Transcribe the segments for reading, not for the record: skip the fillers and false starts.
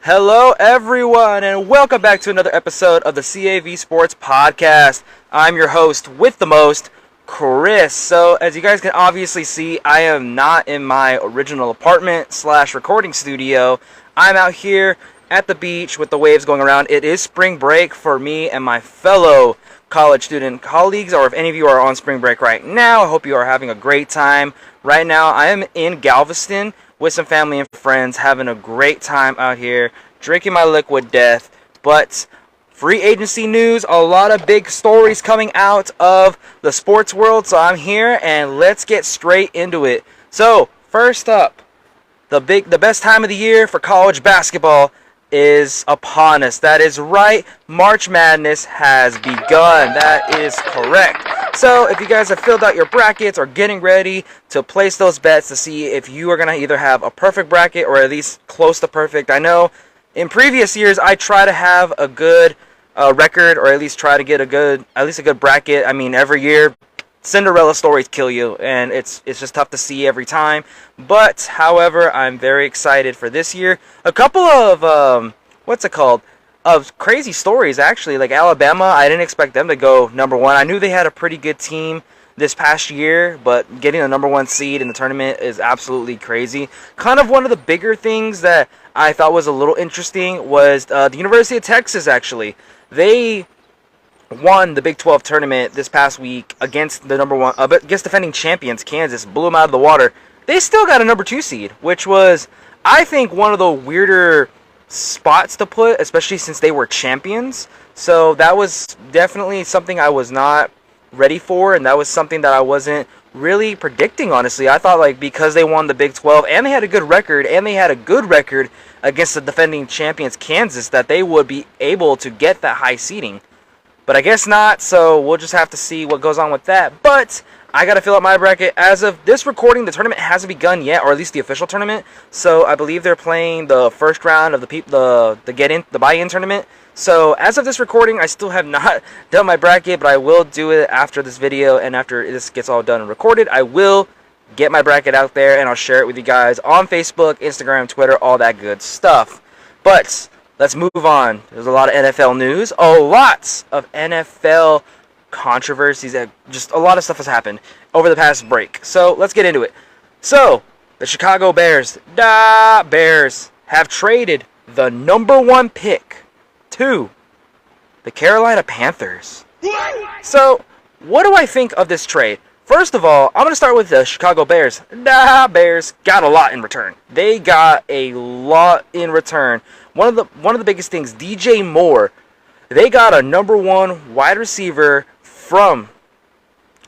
Hello, everyone, and welcome back to another episode of the CAV Sports Podcast. I'm your host with the most, Chris. So, as you guys can obviously see, I am not in my original apartment / recording studio. I'm out here at the beach with the waves going around. It is spring break for me and my fellow college student colleagues, or if any of you are on spring break right now, I hope you are having a great time. Right now, I am in Galveston with some family and friends, having a great time out here, drinking my liquid death. But free agency news, a lot of big stories coming out of the sports world, so I'm here and let's get straight into it. So, first up, the best time of the year for college basketball is upon us. That is right, March Madness has begun. That is correct. So if you guys have filled out your brackets or getting ready to place those bets to see if you are going to either have a perfect bracket or at least close to perfect. I know in previous years I try to have a good record, or at least try to get a good bracket. I mean, every year Cinderella stories kill you, and it's just tough to see every time. But however, I'm very excited for this year. A couple of of crazy stories, actually. Like Alabama, I didn't expect them to go number one. I knew they had a pretty good team this past year, but getting a number one seed in the tournament is absolutely crazy. Kind of one of the bigger things that I thought was a little interesting was the University of Texas, actually. They won the Big 12 tournament this past week against against defending champions Kansas, blew them out of the water. They still got a number 2 seed, which was, I think, one of the weirder spots to put, especially since they were champions. So that was definitely something I was not ready for, and that was something that I wasn't really predicting, honestly. I thought, like, because they won the Big 12 and they had a good record against the defending champions Kansas, that they would be able to get that high seeding. But I guess not, so we'll just have to see what goes on with that. But I got to fill out my bracket. As of this recording, the tournament hasn't begun yet, or at least the official tournament. So I believe they're playing the first round of the buy-in tournament. So as of this recording, I still have not done my bracket, but I will do it after this video, and after this gets all done and recorded, I will get my bracket out there, and I'll share it with you guys on Facebook, Instagram, Twitter, all that good stuff. But let's move on. There's a lot of NFL news, a lot of NFL controversies, just a lot of stuff has happened over the past break. So let's get into it. So the Chicago Bears have traded the number 1 pick to the Carolina Panthers. So what do I think of this trade? First of all, I'm going to start with the Chicago Bears. Bears got a lot in return. They got a lot in return. One of the biggest things, DJ Moore. They got a number 1 wide receiver from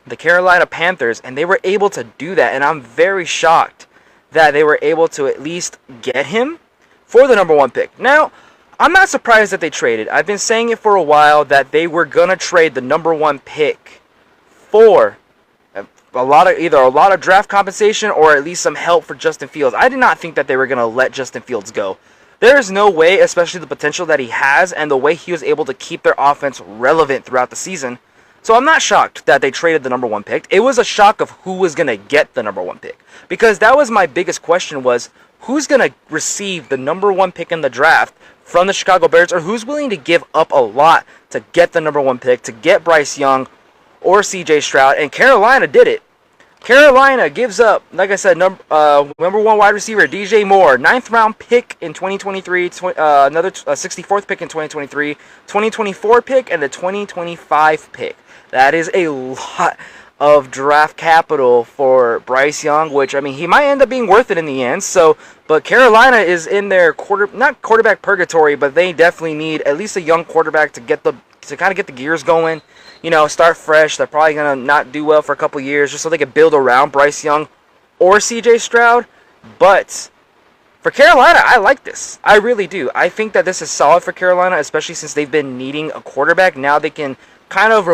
the Carolina Panthers, and they were able to do that, and I'm very shocked that they were able to at least get him for the number 1 pick. Now, I'm not surprised that they traded. I've been saying it for a while that they were going to trade the number 1 pick for a lot of draft compensation, or at least some help for Justin Fields. I did not think that they were going to let Justin Fields go. There is no way, especially the potential that he has and the way he was able to keep their offense relevant throughout the season. So I'm not shocked that they traded the number 1 pick. It was a shock of who was going to get the number 1 pick. Because that was my biggest question, was who's going to receive the number 1 pick in the draft from the Chicago Bears, or who's willing to give up a lot to get the number 1 pick, to get Bryce Young or CJ Stroud, and Carolina did it. Carolina gives up, like I said, number 1 wide receiver, DJ Moore, 9th round pick in 2023, another 64th pick in 2023, 2024 pick, and the 2025 pick. That is a lot of draft capital for Bryce Young, which, I mean, he might end up being worth it in the end. So, but Carolina is in their not quarterback purgatory, but they definitely need at least a young quarterback to kind of get the gears going. You know, start fresh. They're probably going to not do well for a couple years just so they can build around Bryce Young or CJ Stroud. But for Carolina, I like this. I really do. I think that this is solid for Carolina, especially since they've been needing a quarterback. Now they can kind of,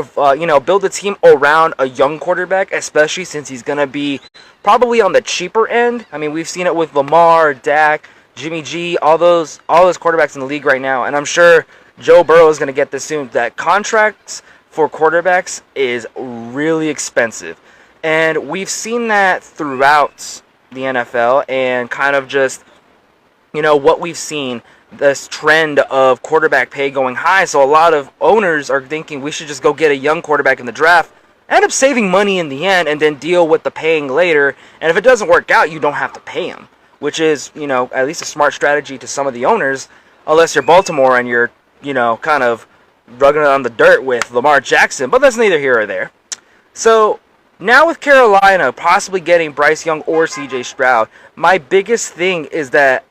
build a team around a young quarterback, especially since he's going to be probably on the cheaper end. I mean, we've seen it with Lamar, Dak, Jimmy G, all those quarterbacks in the league right now. And I'm sure Joe Burrow is going to get this soon. That contracts for quarterbacks is really expensive. And we've seen that throughout the NFL, and kind of just what we've seen, this trend of quarterback pay going high. So a lot of owners are thinking we should just go get a young quarterback in the draft, end up saving money in the end, and then deal with the paying later. And if it doesn't work out, you don't have to pay him, which is, at least a smart strategy to some of the owners, unless you're Baltimore and you're, kind of rugging it on the dirt with Lamar Jackson. But that's neither here or there. So now with Carolina possibly getting Bryce Young or C.J. Stroud, my biggest thing is that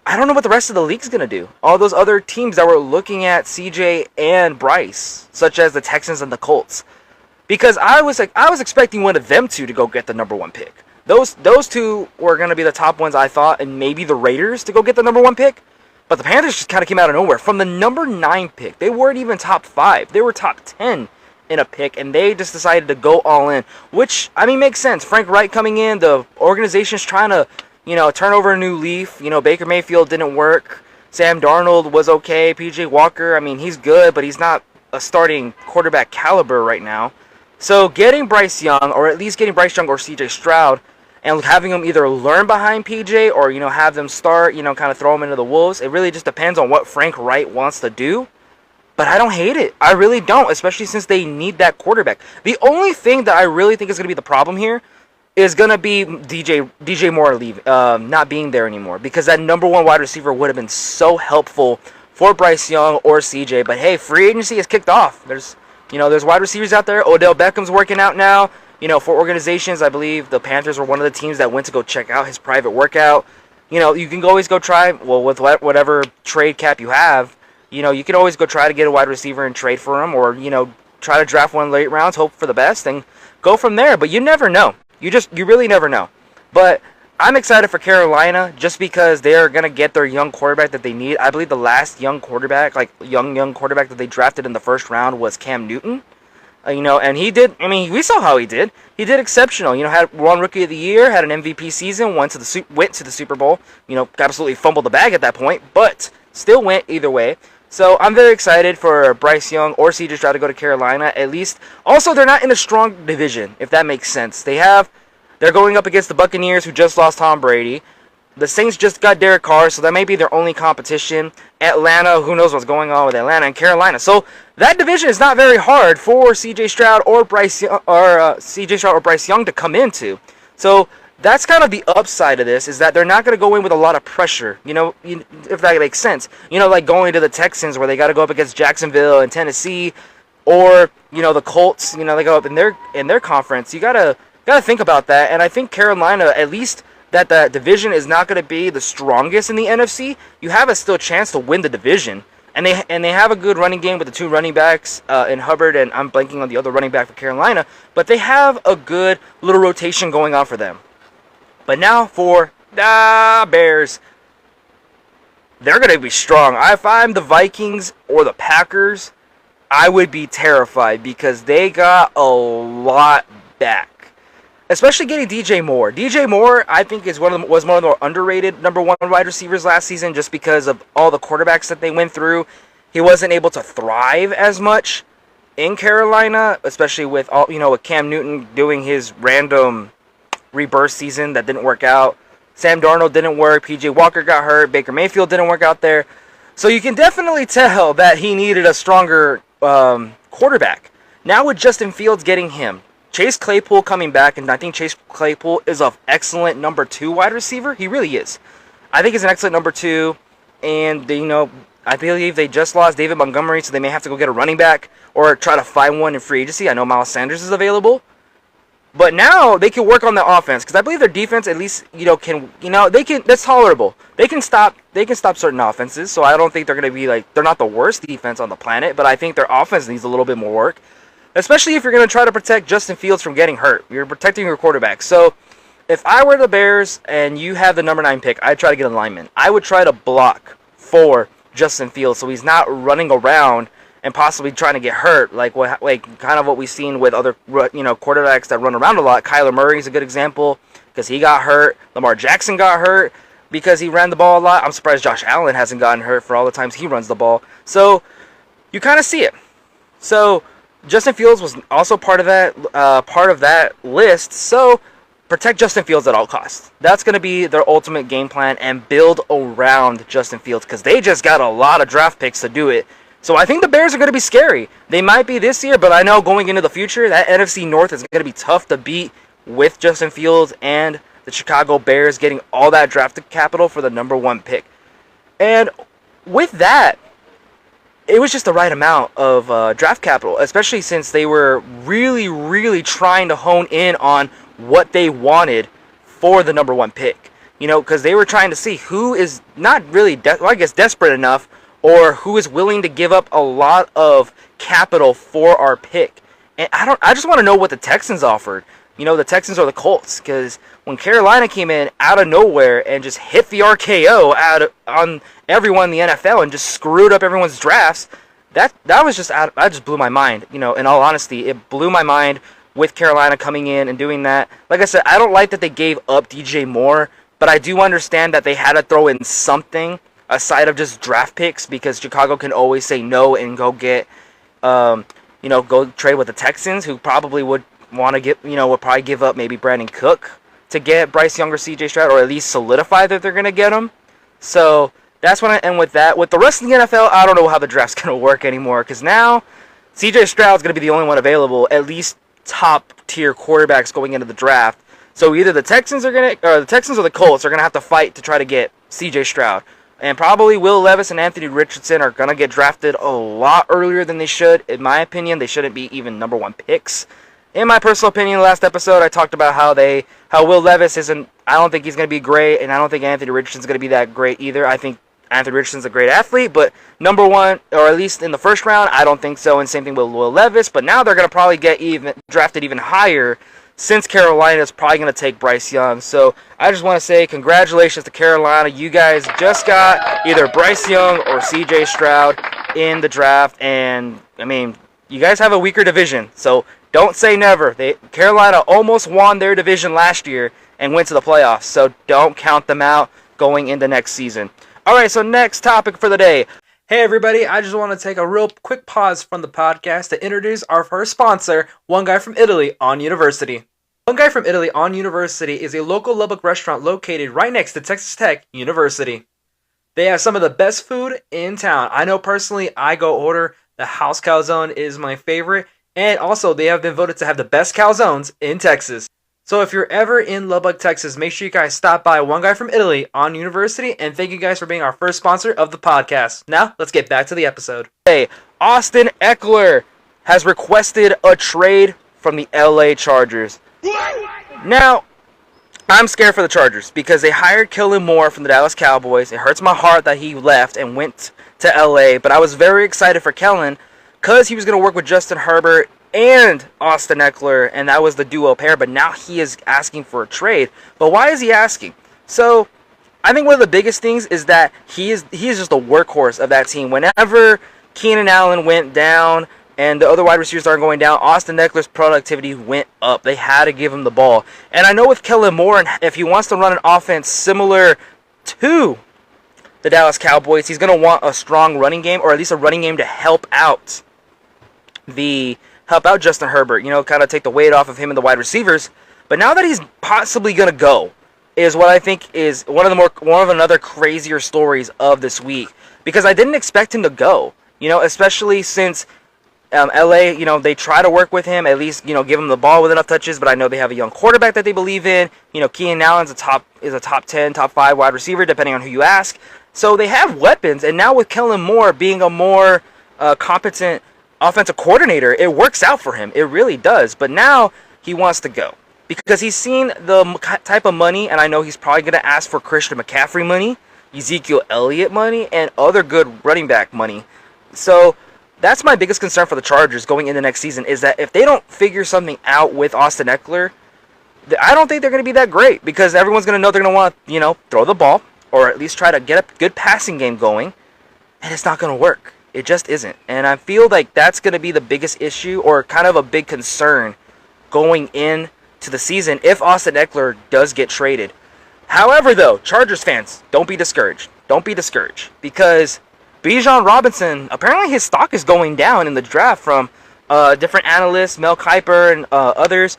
I don't know what the rest of the league's going to do. All those other teams that were looking at CJ and Bryce, such as the Texans and the Colts. Because I was expecting one of them two to go get the number 1 pick. Those two were going to be the top ones, I thought, and maybe the Raiders to go get the number 1 pick. But the Panthers just kind of came out of nowhere. From the number 9 pick, they weren't even top 5. They were top 10 in a pick, and they just decided to go all in. Which, makes sense. Frank Reich coming in, the organization's trying to turn over a new leaf. Baker Mayfield didn't work. Sam Darnold was okay. PJ Walker, he's good, but he's not a starting quarterback caliber right now. So getting Bryce Young, or at least getting Bryce Young or CJ Stroud, and having them either learn behind PJ or, have them start, kind of throw them into the wolves. It really just depends on what Frank Reich wants to do. But I don't hate it. I really don't, especially since they need that quarterback. The only thing that I really think is going to be the problem here is going to be DJ Moore not being there anymore, because that number 1 wide receiver would have been so helpful for Bryce Young or CJ. But hey, free agency is kicked off. There's wide receivers out there. Odell Beckham's working out now. For organizations, I believe the Panthers were one of the teams that went to go check out his private workout. You can always go try, with whatever trade cap you have, you can always go try to get a wide receiver and trade for him, or, try to draft one late rounds, hope for the best, and go from there. But you never know. You really never know. But I'm excited for Carolina just because they're going to get their young quarterback that they need. I believe the last young quarterback, young quarterback that they drafted in the first round was Cam Newton. And he did, we saw how he did. He did exceptional. Had won Rookie of the Year, had an MVP season, went to the Super Bowl. Absolutely fumbled the bag at that point, but still went either way. So I'm very excited for Bryce Young or CJ Stroud to go to Carolina, at least. Also, they're not in a strong division, if that makes sense. They're going up against the Buccaneers, who just lost Tom Brady. The Saints just got Derek Carr, so that may be their only competition. Atlanta, who knows what's going on with Atlanta, and Carolina. So that division is not very hard for CJ Stroud or Bryce Young to come into. So that's kind of the upside of this, is that they're not going to go in with a lot of pressure, if that makes sense. Like going to the Texans, where they got to go up against Jacksonville and Tennessee, or, the Colts, they go up in their conference. You got to think about that, and I think Carolina, at least that the division is not going to be the strongest in the NFC, you have a still chance to win the division. And they have a good running game with the 2 running backs in Hubbard, and I'm blanking on the other running back for Carolina, but they have a good little rotation going on for them. But now for the Bears, they're going to be strong. If I'm the Vikings or the Packers, I would be terrified, because they got a lot back. Especially getting DJ Moore. DJ Moore, I think, was one of the more underrated number 1 wide receivers last season, just because of all the quarterbacks that they went through. He wasn't able to thrive as much in Carolina, especially with with Cam Newton doing his random rebirth season that didn't work out. Sam Darnold didn't work. PJ Walker got hurt. Baker Mayfield didn't work out there. So you can definitely tell that he needed a stronger quarterback. Now with Justin Fields getting him, Chase Claypool coming back, and I think Chase Claypool is an excellent number 2 wide receiver. He really is. I think he's an excellent number 2, and I believe they just lost David Montgomery, so they may have to go get a running back or try to find one in free agency. I know Miles Sanders is available, but now they can work on the offense, because I believe their defense at least that's tolerable. They can stop certain offenses, so I don't think they're going to be they're not the worst defense on the planet, but I think their offense needs a little bit more work. Especially if you're going to try to protect Justin Fields from getting hurt. You're protecting your quarterback. So, if I were the Bears and you have the number 9 pick, I'd try to get a lineman. I would try to block for Justin Fields so he's not running around and possibly trying to get hurt, like kind of what we've seen with other quarterbacks that run around a lot. Kyler Murray is a good example, because he got hurt. Lamar Jackson got hurt because he ran the ball a lot. I'm surprised Josh Allen hasn't gotten hurt for all the times he runs the ball. So, you kind of see it. So, Justin Fields was also part of that list. So protect Justin Fields at all costs. That's going to be their ultimate game plan, and build around Justin Fields, because they just got a lot of draft picks to do it. So I think the Bears are going to be scary. They might be this year, but I know going into the future, that NFC North is going to be tough to beat with Justin Fields and the Chicago Bears getting all that drafted capital for the number 1 pick. And with that, it was just the right amount of draft capital, especially since they were really, really trying to hone in on what they wanted for the number 1 pick. You know, because they were trying to see who is not really, desperate enough, or who is willing to give up a lot of capital for our pick. And I just want to know what the Texans offered. You know, the Texans or the Colts, because when Carolina came in out of nowhere and just hit the RKO on everyone in the NFL and just screwed up everyone's drafts, that was just that just blew my mind. You know, in all honesty, it blew my mind with Carolina coming in and doing that. Like I said, I don't like that they gave up DJ Moore, but I do understand that they had to throw in something aside of just draft picks, because Chicago can always say no and go get, go trade with the Texans, who probably would want to would probably give up maybe Brandon Cook to get Bryce Young or CJ Stroud, or at least solidify that they're going to get him. So that's when I end with that. With the rest of the NFL, I don't know how the draft's going to work anymore, because now CJ Stroud's going to be the only one available, at least top tier quarterbacks going into the draft. So either the Texans or the Colts are going to have to fight to try to get CJ Stroud. And probably Will Levis and Anthony Richardson are going to get drafted a lot earlier than they should. In my opinion, they shouldn't be even number 1 picks. In my personal opinion, last episode, I talked about how Will Levis isn't, I don't think he's going to be great, and I don't think Anthony Richardson's going to be that great either. I think Anthony Richardson's a great athlete, but number 1, or at least in the first round, I don't think so, and same thing with Will Levis. But now they're going to probably get drafted even higher, since Carolina is probably going to take Bryce Young. So I just want to say congratulations to Carolina. You guys just got either Bryce Young or CJ Stroud in the draft. And, I mean, you guys have a weaker division, so don't say never. Carolina almost won their division last year and went to the playoffs, so don't count them out going into next season. All right, so next topic for the day. Hey everybody, I just want to take a real quick pause from the podcast to introduce our first sponsor, One Guy from Italy on University. One Guy from Italy on University is a local Lubbock restaurant located right next to Texas Tech University. They have some of the best food in town. I know personally, I go order the house calzone is my favorite, and also they have been voted to have the best calzones in Texas. So if you're ever in Lubbock, Texas, make sure you guys stop by One Guy from Italy on University, and thank you guys for being our first sponsor of the podcast. Now, let's get back to the episode. Hey, Austin Eckler has requested a trade from the LA Chargers. Now, I'm scared for the Chargers because they hired Kellen Moore from the Dallas Cowboys. It hurts my heart that he left and went to LA, but I was very excited for Kellen because he was going to work with Justin Herbert and Austin Eckler, and that was the duo pair, but now he is asking for a trade. But why is he asking? So, I think one of the biggest things is that he is just a workhorse of that team. Whenever Keenan Allen went down and the other wide receivers aren't going down, Austin Eckler's productivity went up. They had to give him the ball. And I know with Kellen Moore, and if he wants to run an offense similar to the Dallas Cowboys, he's going to want a strong running game, or at least a running game to help out Justin Herbert, kind of take the weight off of him and the wide receivers. But now that he's possibly going to go, is what I think is one of another crazier stories of this week, because I didn't expect him to go, especially since LA, they try to work with him, at least, give him the ball with enough touches, but I know they have a young quarterback that they believe in. Keenan Allen's a top 10, top 5 wide receiver, depending on who you ask. So they have weapons, and now with Kellen Moore being a more competent offensive coordinator, it works out for him. It really does. But now he wants to go because he's seen the type of money, and I know he's probably going to ask for Christian McCaffrey money, Ezekiel Elliott money, and other good running back money. So that's my biggest concern for the Chargers going into next season, is that if they don't figure something out with Austin Eckler, I don't think they're going to be that great, because everyone's going to know they're going to want to, throw the ball, or at least try to get a good passing game going, and it's not going to work. It just isn't. And I feel like that's going to be the biggest issue, or kind of a big concern going into the season if Austin Eckler does get traded. However, though, Chargers fans, don't be discouraged. Don't be discouraged, because Bijan Robinson, apparently his stock is going down in the draft from different analysts, Mel Kiper and others.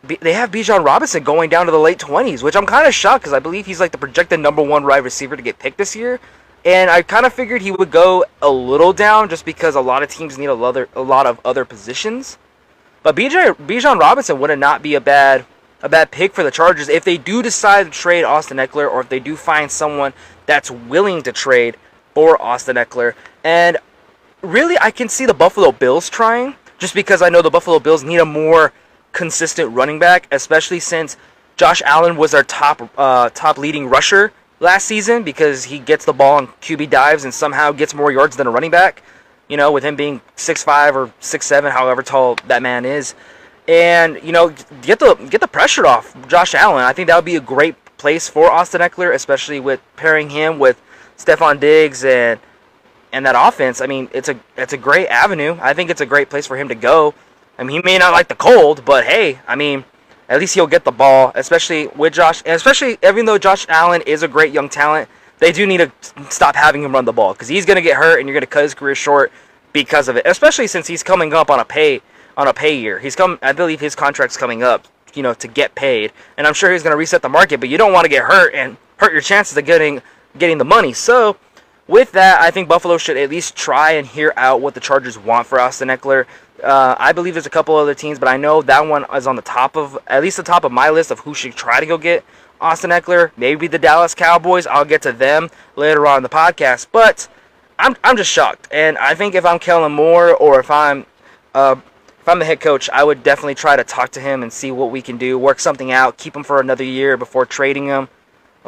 they have Bijan Robinson going down to the late 20s, which I'm kind of shocked because I believe he's like the projected number 1 wide receiver to get picked this year. And I kind of figured he would go a little down just because a lot of teams need a lot of other positions. But Bijan Robinson would not be a bad pick for the Chargers if they do decide to trade Austin Eckler, or if they do find someone that's willing to trade for Austin Eckler. And really, I can see the Buffalo Bills trying, just because I know the Buffalo Bills need a more consistent running back, especially since Josh Allen was their top leading rusher last season, because he gets the ball on QB dives and somehow gets more yards than a running back, with him being 6'5" or 6'7", however tall that man is. And, get the pressure off Josh Allen. I think that would be a great place for Austin Eckler, especially with pairing him with Stephon Diggs and that offense. I mean, it's a great avenue. I think it's a great place for him to go. I mean, he may not like the cold, but hey, I mean, at least he'll get the ball, especially with Josh. And especially, even though Josh Allen is a great young talent, they do need to stop having him run the ball, because he's going to get hurt and you're going to cut his career short because of it. Especially since he's coming up on a pay year. I believe his contract's coming up, to get paid, and I'm sure he's going to reset the market. But you don't want to get hurt and hurt your chances of getting the money. So, with that, I think Buffalo should at least try and hear out what the Chargers want for Austin Eckler. I believe there's a couple other teams, but I know that one is on at least the top of my list of who should try to go get Austin Eckler. Maybe the Dallas Cowboys. I'll get to them later on in the podcast. But I'm just shocked, and I think if I'm Kellen Moore, or if I'm the head coach, I would definitely try to talk to him and see what we can do, work something out, keep him for another year before trading him.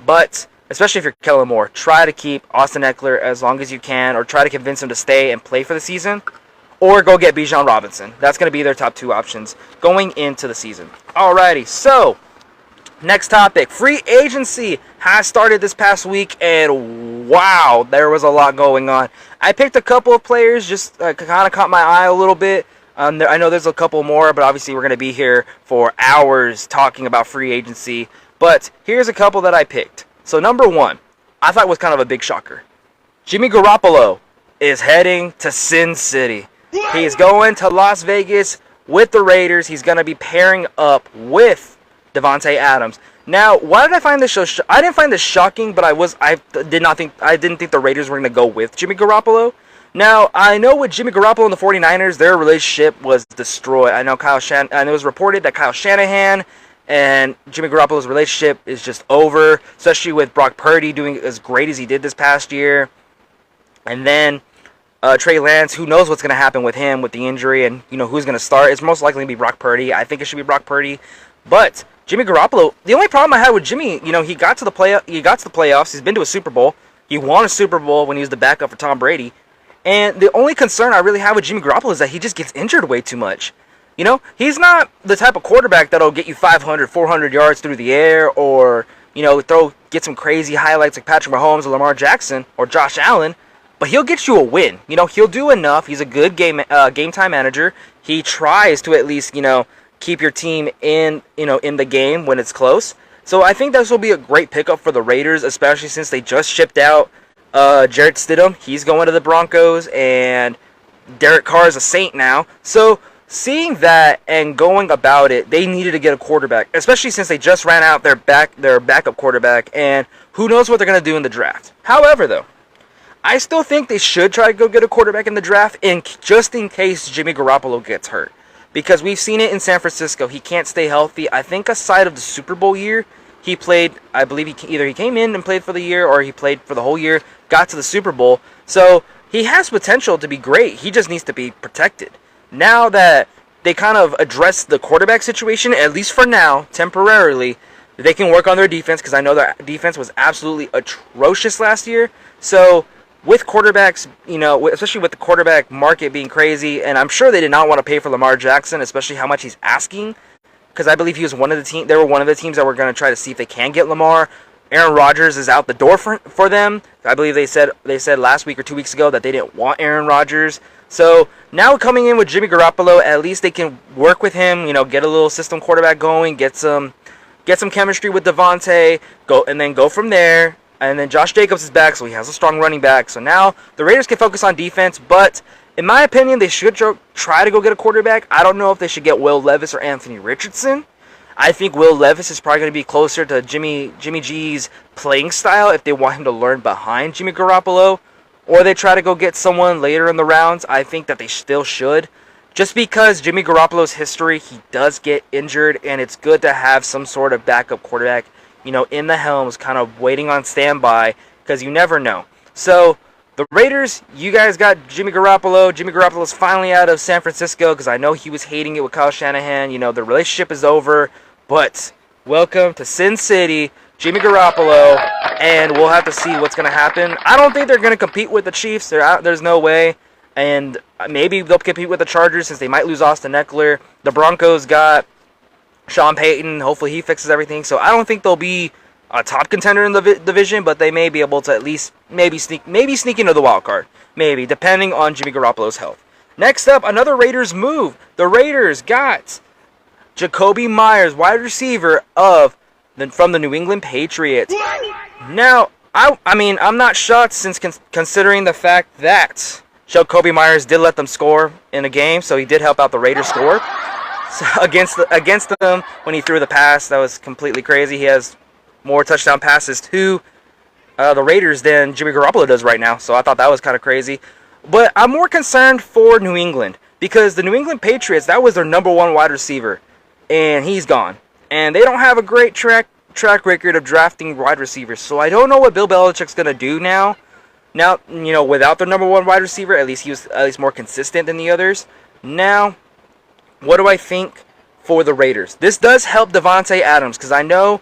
But especially if you're Kellen Moore, try to keep Austin Eckler as long as you can, or try to convince him to stay and play for the season, or go get Bijan Robinson. That's going to be their top 2 options going into the season. Alrighty, so next topic. Free agency has started this past week, and wow, there was a lot going on. I picked a couple of players, just kind of caught my eye a little bit. I know there's a couple more, but obviously we're going to be here for hours talking about free agency. But here's a couple that I picked. So number 1, I thought was kind of a big shocker. Jimmy Garoppolo is heading to Sin City. He's going to Las Vegas with the Raiders. He's going to be pairing up with Devontae Adams. Now, why did I find this I didn't find this shocking, but I didn't think the Raiders were going to go with Jimmy Garoppolo. Now, I know with Jimmy Garoppolo and the 49ers, their relationship was destroyed. I know it was reported that Kyle Shanahan and Jimmy Garoppolo's relationship is just over, especially with Brock Purdy doing as great as he did this past year. And then Trey Lance, who knows what's going to happen with him with the injury, and who's going to start. It's most likely going to be Brock Purdy. I think it should be Brock Purdy. But Jimmy Garoppolo, the only problem I had with Jimmy, he got to the playoffs. He's been to a Super Bowl. He won a Super Bowl when he was the backup for Tom Brady. And the only concern I really have with Jimmy Garoppolo is that he just gets injured way too much. He's not the type of quarterback that'll get you 500, 400 yards through the air, or, get some crazy highlights like Patrick Mahomes or Lamar Jackson or Josh Allen. But he'll get you a win. He'll do enough. He's a good game time manager. He tries to at least, keep your team in the game when it's close. So I think this will be a great pickup for the Raiders, especially since they just shipped out Jarrett Stidham. He's going to the Broncos, and Derek Carr is a Saint now. So seeing that and going about it, they needed to get a quarterback, especially since they just ran out their backup quarterback, and who knows what they're going to do in the draft. However, though, I still think they should try to go get a quarterback in the draft, just in case Jimmy Garoppolo gets hurt. Because we've seen it in San Francisco. He can't stay healthy. I think aside of the Super Bowl year, he played, I believe he came in and played for the year, or he played for the whole year, got to the Super Bowl. So he has potential to be great. He just needs to be protected. Now that they kind of addressed the quarterback situation, at least for now, temporarily, they can work on their defense, because I know their defense was absolutely atrocious last year. So with quarterbacks, especially with the quarterback market being crazy, and I'm sure they did not want to pay for Lamar Jackson, especially how much he's asking, because I believe he was one of the team. They were one of the teams that were going to try to see if they can get Lamar. Aaron Rodgers is out the door for them. I believe they said last week or 2 weeks ago that they didn't want Aaron Rodgers. So now coming in with Jimmy Garoppolo, at least they can work with him. Get a little system quarterback going, get some chemistry with Devontae, go from there. And then Josh Jacobs is back, so he has a strong running back. So now the Raiders can focus on defense, but in my opinion, they should try to go get a quarterback. I don't know if they should get Will Levis or Anthony Richardson. I think Will Levis is probably going to be closer to Jimmy G's playing style if they want him to learn behind Jimmy Garoppolo, or they try to go get someone later in the rounds. I think that they still should. Just because Jimmy Garoppolo's history, he does get injured, and it's good to have some sort of backup quarterback, in the helms, kind of waiting on standby, because you never know. So, the Raiders, you guys got Jimmy Garoppolo. Jimmy Garoppolo's finally out of San Francisco, because I know he was hating it with Kyle Shanahan. The relationship is over, but welcome to Sin City, Jimmy Garoppolo, and we'll have to see what's going to happen. I don't think they're going to compete with the Chiefs. There's no way. And maybe they'll compete with the Chargers since they might lose Austin Eckler. The Broncos got Sean Payton. Hopefully he fixes everything. So I don't think they'll be a top contender in the division, but they may be able to at least maybe sneak into the wild card. Maybe, depending on Jimmy Garoppolo's health. Next up, another Raiders move. The Raiders got Jacoby Myers, wide receiver from the New England Patriots. Now, I'm not shocked since considering the fact that Jacoby Myers did let them score in a game, so he did help out the Raiders score. So against them when he threw the pass. That was completely crazy. He has more touchdown passes to the Raiders than Jimmy Garoppolo does right now, so I thought that was kind of crazy. But I'm more concerned for New England because the New England Patriots, that was their number one wide receiver, and he's gone. And they don't have a great track record of drafting wide receivers, so I don't know what Bill Belichick's going to do now. Now, without their number one wide receiver, at least he was more consistent than the others. Now, what do I think for the Raiders? This does help Davante Adams, because I know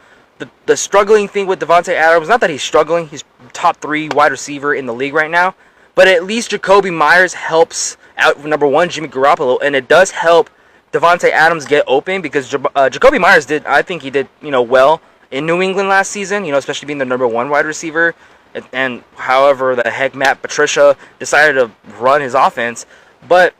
the struggling thing with Davante Adams, not that he's struggling, he's top 3 wide receiver in the league right now, but at least Jacoby Myers helps out number one, Jimmy Garoppolo, and it does help Davante Adams get open, because Jacoby Myers did well in New England last season, especially being the number one wide receiver. And however the heck Matt Patricia decided to run his offense. But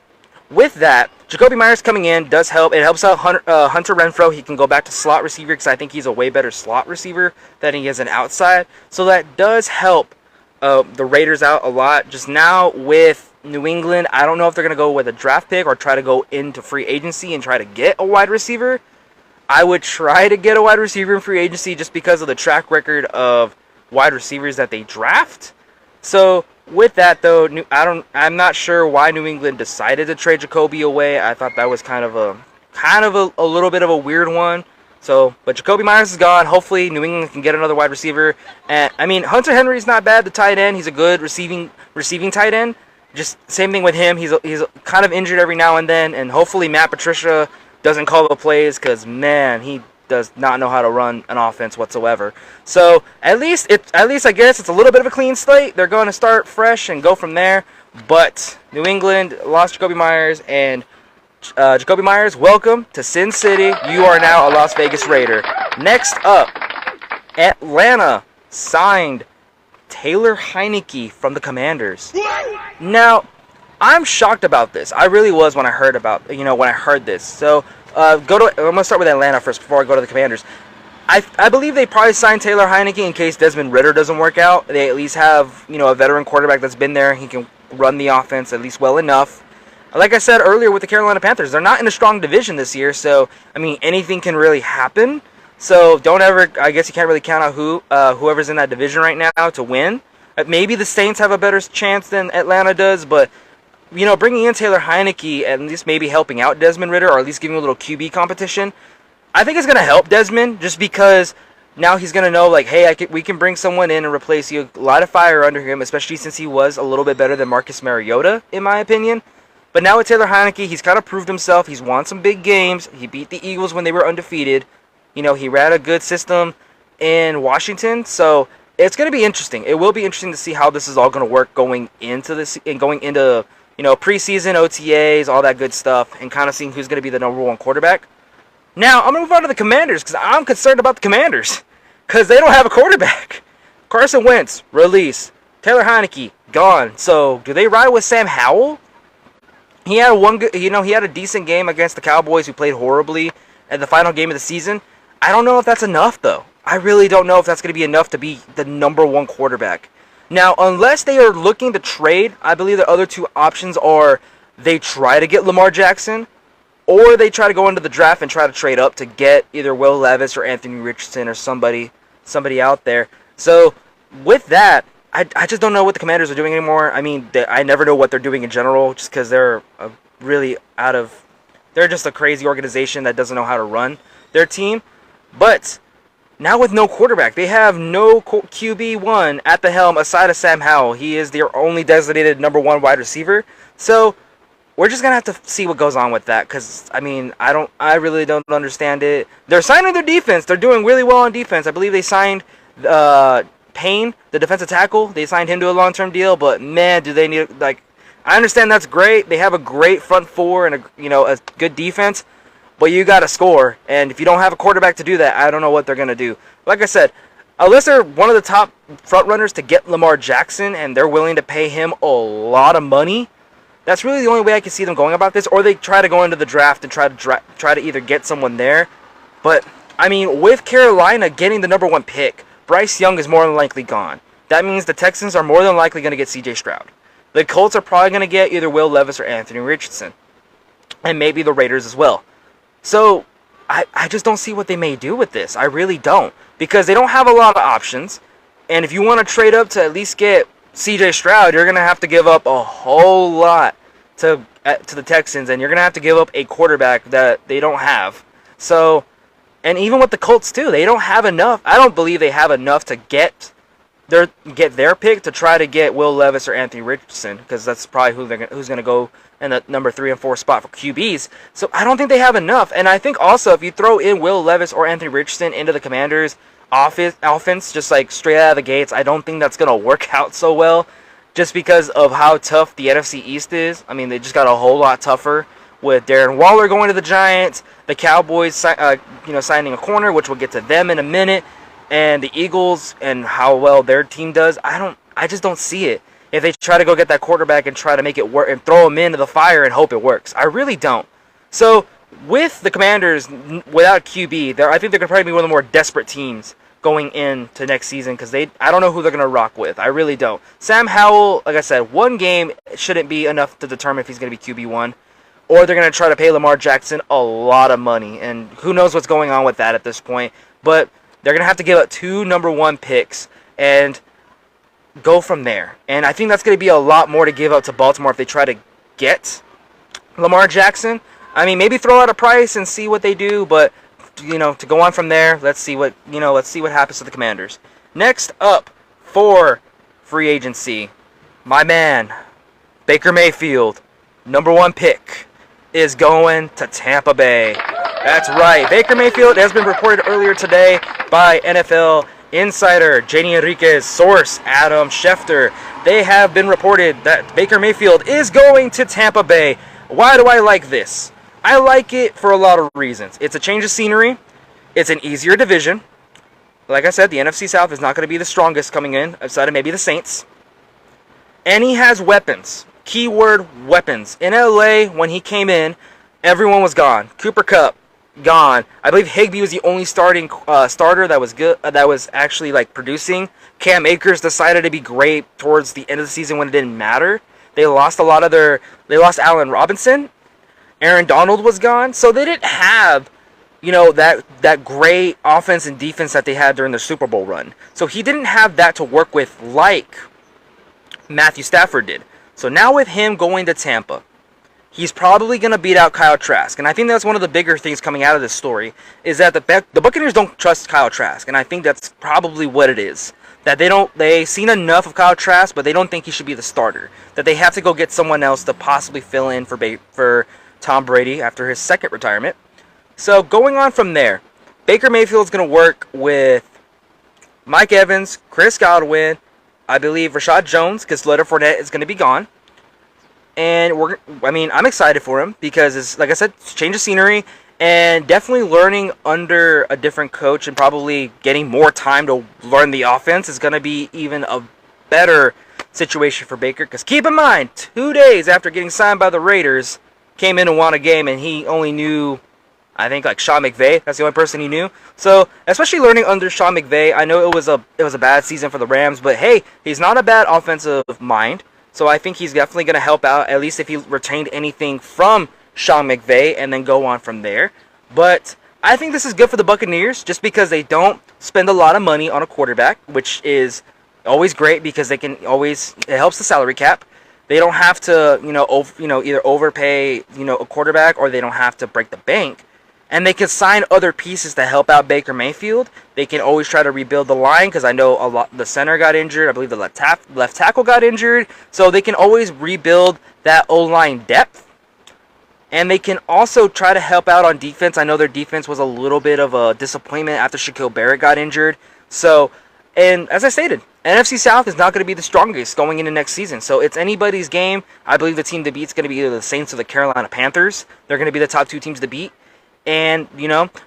with that, Jacoby Myers coming in does help. It helps out Hunter Renfrow. He can go back to slot receiver because I think he's a way better slot receiver than he is an outside. So that does help the Raiders out a lot. Just now with New England, I don't know if they're going to go with a draft pick or try to go into free agency and try to get a wide receiver. I would try to get a wide receiver in free agency just because of the track record of wide receivers that they draft. So with that though, I'm not sure why New England decided to trade Jacoby away. I thought that was kind of a little bit of a weird one. So, but Jacoby Myers is gone. Hopefully New England can get another wide receiver. And Hunter Henry's not bad, the tight end. He's a good receiving tight end. Just same thing with him. He's kind of injured every now and then, and hopefully Matt Patricia doesn't call the plays, because man, he does not know how to run an offense whatsoever. So at least I guess it's a little bit of a clean slate. They're going to start fresh and go from there. But New England lost Jacoby Myers, and Jacoby Myers, welcome to Sin City. You are now a Las Vegas Raider. Next up, Atlanta signed Taylor Heineke from the Commanders. Now, I'm shocked about this. I really was when I heard this. So I'm going to start with Atlanta first before I go to the Commanders. I believe they probably signed Taylor Heineke in case Desmond Ridder doesn't work out. They at least have, a veteran quarterback that's been there. He can run the offense at least well enough. Like I said earlier with the Carolina Panthers, they're not in a strong division this year. So, anything can really happen. So I guess you can't really count out whoever's in that division right now to win. Maybe the Saints have a better chance than Atlanta does, but bringing in Taylor Heineke and at least maybe helping out Desmond Ridder, or at least giving him a little QB competition, I think it's going to help Desmond, just because now he's going to know, hey, we can bring someone in and replace you. A lot of fire under him, especially since he was a little bit better than Marcus Mariota, in my opinion. But now with Taylor Heineke, he's kind of proved himself. He's won some big games. He beat the Eagles when they were undefeated. He ran a good system in Washington, so it's going to be interesting. It will be interesting to see how this is all going to work going into this and going into preseason, OTAs, all that good stuff, and kind of seeing who's going to be the number one quarterback. Now, I'm going to move on to the Commanders, because I'm concerned about the Commanders, because they don't have a quarterback. Carson Wentz, release. Taylor Heineke, gone. So, do they ride with Sam Howell? He had a decent game against the Cowboys, who played horribly at the final game of the season. I don't know if that's enough, though. I really don't know if that's going to be enough to be the number one quarterback. Now, unless they are looking to trade, I believe the other two options are they try to get Lamar Jackson, or they try to go into the draft and try to trade up to get either Will Levis or Anthony Richardson or somebody out there. So with that, I just don't know what the Commanders are doing anymore. I mean, I never know what they're doing in general, just because they're they're just a crazy organization that doesn't know how to run their team. But now with no quarterback, they have no QB1 at the helm aside of Sam Howell. He is their only designated number 1 wide receiver. So we're just gonna have to see what goes on with that, because I mean, I really don't understand it. They're signing their defense. They're doing really well on defense. I believe they signed Payne, the defensive tackle. They signed him to a long-term deal. But man, do they need, like, I understand that's great. They have a great front four and a good defense, but you got to score. And if you don't have a quarterback to do that, I don't know what they're gonna do. Like I said, unless they're one of the top front runners to get Lamar Jackson and they're willing to pay him a lot of money, that's really the only way I can see them going about this. Or they try to go into the draft and try to either get someone there. But I mean, with Carolina getting the number 1 pick, Bryce Young is more than likely gone. That means the Texans are more than likely going to get C.J. Stroud. The Colts are probably going to get either Will Levis or Anthony Richardson. And maybe the Raiders as well. So I just don't see what they may do with this. I really don't. Because they don't have a lot of options. And if you want to trade up to at least get C.J. Stroud, you're going to have to give up a whole lot to the Texans. And you're going to have to give up a quarterback that they don't have. So, and even with the Colts too, they don't have enough. I don't believe they have enough to get their pick to try to get Will Levis or Anthony Richardson, because that's probably who's going to go in the number 3 and 4 spot for QBs. So I don't think they have enough. And I think also if you throw in Will Levis or Anthony Richardson into the Commanders' offense, just like straight out of the gates, I don't think that's going to work out so well, just because of how tough the NFC East is. I mean, they just got a whole lot tougher with Darren Waller going to the Giants, the Cowboys signing a corner, which we'll get to them in a minute, and the Eagles and how well their team does. I just don't see it if they try to go get that quarterback and try to make it work and throw him into the fire and hope it works. I really don't. So with the Commanders without QB, I think they're going to probably be one of the more desperate teams going into next season, because I don't know who they're going to rock with. I really don't. Sam Howell, like I said, 1 game shouldn't be enough to determine if he's going to be QB1. Or they're going to try to pay Lamar Jackson a lot of money. And who knows what's going on with that at this point. But they're going to have to give up 2 number 1 picks and go from there. And I think that's going to be a lot more to give up to Baltimore if they try to get Lamar Jackson. I mean, maybe throw out a price and see what they do. But, to go on from there, let's see what happens to the Commanders. Next up for free agency, my man, Baker Mayfield, number 1 pick, is going to Tampa Bay. That's right. Baker Mayfield has been reported earlier today by NFL insider Jenny Enriquez, source Adam Schefter. They have been reported that Baker Mayfield is going to Tampa Bay. Why do I like this? I like it for a lot of reasons. It's a change of scenery. It's an easier division. Like I said, the NFC South is not going to be the strongest coming in, outside of maybe the Saints. And he has weapons. Keyword weapons. In LA, when he came in, everyone was gone. Cooper Kupp, gone. I believe Higbee was the only starter that was good, that was actually producing. Cam Akers decided to be great towards the end of the season when it didn't matter. They lost they lost Allen Robinson. Aaron Donald was gone. So they didn't have, that great offense and defense that they had during the Super Bowl run. So he didn't have that to work with like Matthew Stafford did. So now with him going to Tampa, he's probably going to beat out Kyle Trask. And I think that's one of the bigger things coming out of this story, is that the Buccaneers don't trust Kyle Trask. And I think that's probably what it is. That they've seen enough of Kyle Trask, but they don't think he should be the starter. That they have to go get someone else to possibly fill in for Tom Brady after his second retirement. So going on from there, Baker Mayfield's going to work with Mike Evans, Chris Godwin, I believe Rashad Jones, because Leonard Fournette is going to be gone. And I'm excited for him because it's, like I said, it's change of scenery and definitely learning under a different coach and probably getting more time to learn the offense is going to be even a better situation for Baker. Because keep in mind, 2 days after getting signed by the Raiders, came in and won a game, and he only knew, I think, Sean McVay. That's the only person he knew. So, especially learning under Sean McVay, I know it was a bad season for the Rams, but hey, he's not a bad offensive mind. So I think he's definitely going to help out, at least if he retained anything from Sean McVay and then go on from there. But I think this is good for the Buccaneers just because they don't spend a lot of money on a quarterback, which is always great because they can always, it helps the salary cap. They don't have to, either overpay, a quarterback, or they don't have to break the bank. And they can sign other pieces to help out Baker Mayfield. They can always try to rebuild the line because I know a lot. The center got injured. I believe the left tackle got injured. So they can always rebuild that O-line depth. And they can also try to help out on defense. I know their defense was a little bit of a disappointment after Shaquille Barrett got injured. So, and as I stated, NFC South is not going to be the strongest going into next season. So it's anybody's game. I believe the team to beat is going to be either the Saints or the Carolina Panthers. They're going to be the top two teams to beat. And,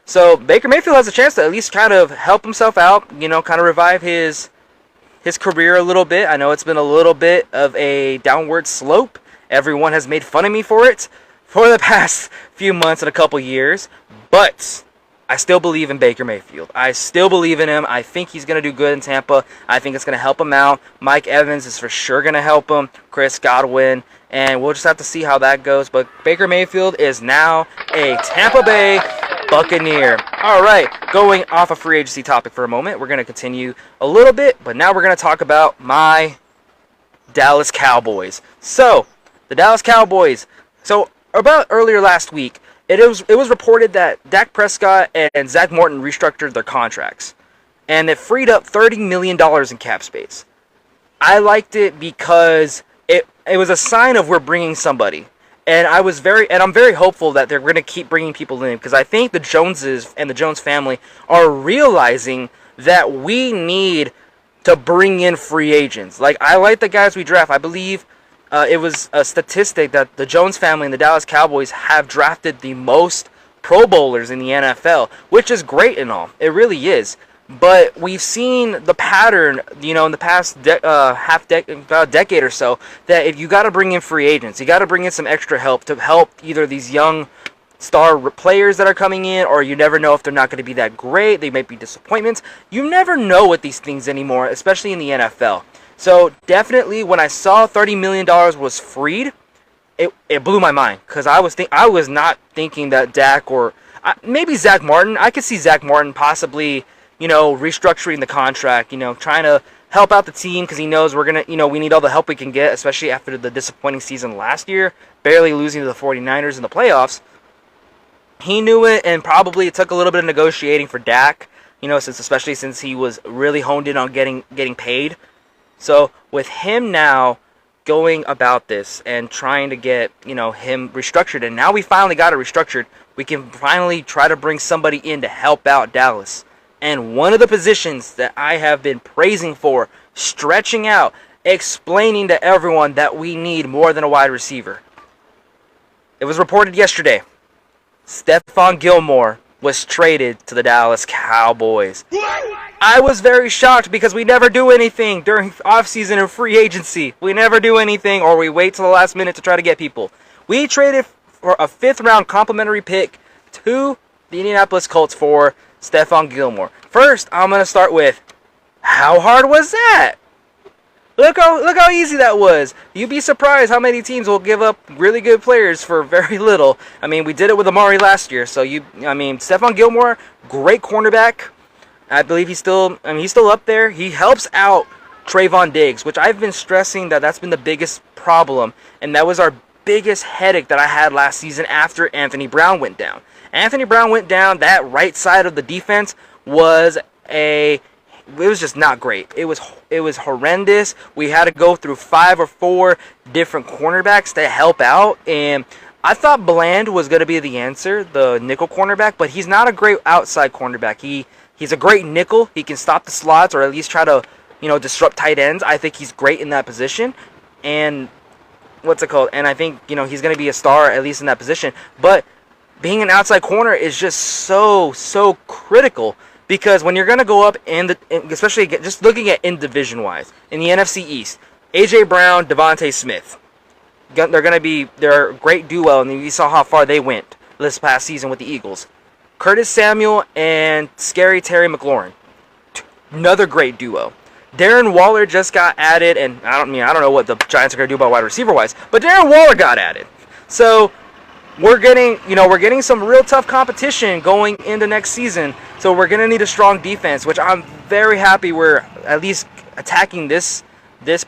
so Baker Mayfield has a chance to at least kind of help himself out, kind of revive his career a little bit. I know it's been a little bit of a downward slope. Everyone has made fun of me for it for the past few months and a couple years. But I still believe in Baker Mayfield. I still believe in him. I think he's going to do good in Tampa. I think it's going to help him out. Mike Evans is for sure going to help him. Chris Godwin. And we'll just have to see how that goes. But Baker Mayfield is now a Tampa Bay Buccaneer. All right, going off a free agency topic for a moment. We're going to continue a little bit. But now we're going to talk about my Dallas Cowboys. So, the Dallas Cowboys. So, about earlier last week, it was reported that Dak Prescott and Zach Morton restructured their contracts. And it freed up $30 million in cap space. I liked it because it was a sign of we're bringing somebody. And I'm very hopeful that they're going to keep bringing people in, because I think the Joneses and the Jones family are realizing that we need to bring in free agents. Like, I like the guys we draft. I believe it was a statistic that the Jones family and the Dallas Cowboys have drafted the most Pro Bowlers in the NFL, which is great and all. It really is. But we've seen the pattern, in the past decade or so, that if you got to bring in free agents, you got to bring in some extra help to help either these young star players that are coming in, or you never know if they're not going to be that great. They might be disappointments. You never know with these things anymore, especially in the NFL. So definitely, when I saw $30 million was freed, it blew my mind, because I was not thinking that Dak or maybe Zach Martin. I could see Zach Martin possibly, restructuring the contract, trying to help out the team, because he knows we're going to, we need all the help we can get, especially after the disappointing season last year, barely losing to the 49ers in the playoffs. He knew it, and probably it took a little bit of negotiating for Dak, especially since he was really honed in on getting paid. So with him now going about this and trying to get, him restructured, and now we finally got it restructured, we can finally try to bring somebody in to help out Dallas. And one of the positions that I have been praising for, stretching out, explaining to everyone that we need more than a wide receiver. It was reported yesterday, Stephon Gilmore was traded to the Dallas Cowboys. I was very shocked because we never do anything during offseason and free agency. We never do anything, or we wait till the last minute to try to get people. We traded for a 5th round complimentary pick to the Indianapolis Colts for Stephon Gilmore. First, I'm going to start with, how hard was that? Look how easy that was. You'd be surprised how many teams will give up really good players for very little. I mean, we did it with Amari last year. So Stephon Gilmore, great cornerback. I believe he's still up there. He helps out Trayvon Diggs, which I've been stressing that's been the biggest problem, and that was our biggest headache that I had last season after Anthony Brown went down. Anthony Brown went down. That right side of the defense was just not great. It was horrendous. We had to go through 5 or 4 different cornerbacks to help out, and I thought Bland was going to be the answer, the nickel cornerback, but he's not a great outside cornerback. He's a great nickel. He can stop the slots, or at least try to, disrupt tight ends. I think he's great in that position, and And I think he's going to be a star at least in that position. But being an outside corner is just so critical, because when you're going to go up especially just looking at in division wise in the NFC East, AJ Brown, Devontae Smith, they're a great duo, and you saw how far they went this past season with the Eagles. Curtis Samuel and Scary Terry McLaurin, another great duo. Darren Waller just got added, and I don't know what the Giants are going to do about wide receiver wise, but Darren Waller got added. So we're getting some real tough competition going into next season. So we're gonna need a strong defense, which I'm very happy we're at least attacking this